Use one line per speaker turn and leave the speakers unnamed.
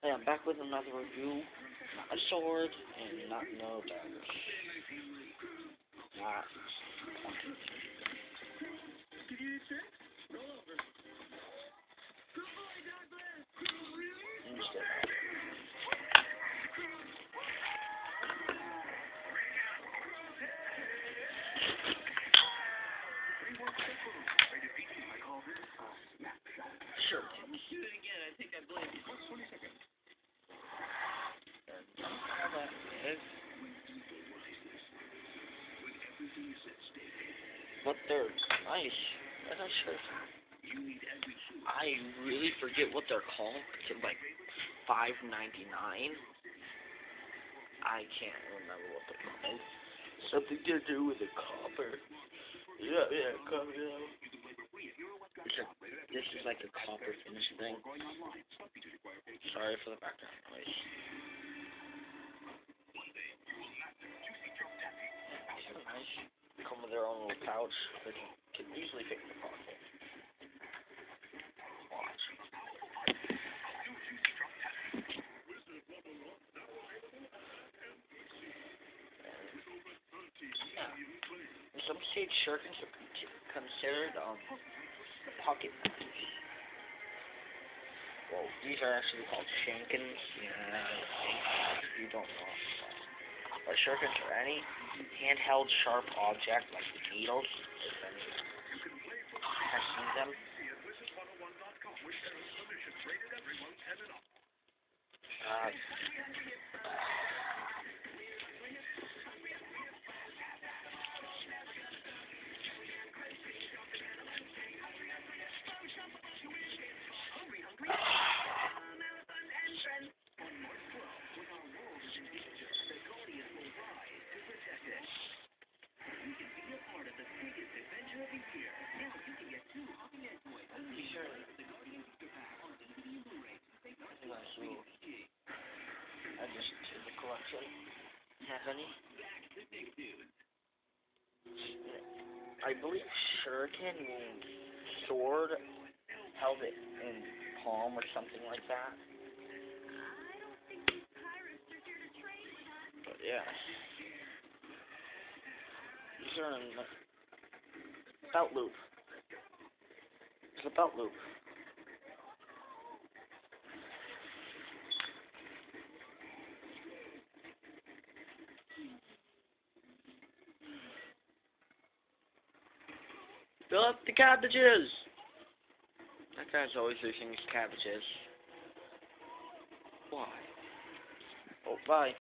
Hey, I'm back with another review. Not a sword and not no daggers. Not instead. Sure. Do it again. I think I believe you. 20 seconds. That is. But they're nice. I'm not sure. I really forget what they're called. It's like $5.99. I can't remember what they're called. Something to do with the copper. Yeah, copper. This is like a copper finish thing. Sorry for the background noise. These are nice. They come with their own little pouch. They can easily fit in the pocket. Watch. Yeah. Some stage shurikens are considered pocket knives. Well, these are actually called shankens. Yeah, you don't know. But shurikens are any handheld sharp object like needles, if anyone has seen them. I just did the collection. Have any? I believe shuriken means sword held it in palm or something like that. But yeah. These are in the belt loop. It's a belt loop. Fill up the cabbages! That guy's always losing his cabbages. Why? Oh, bye.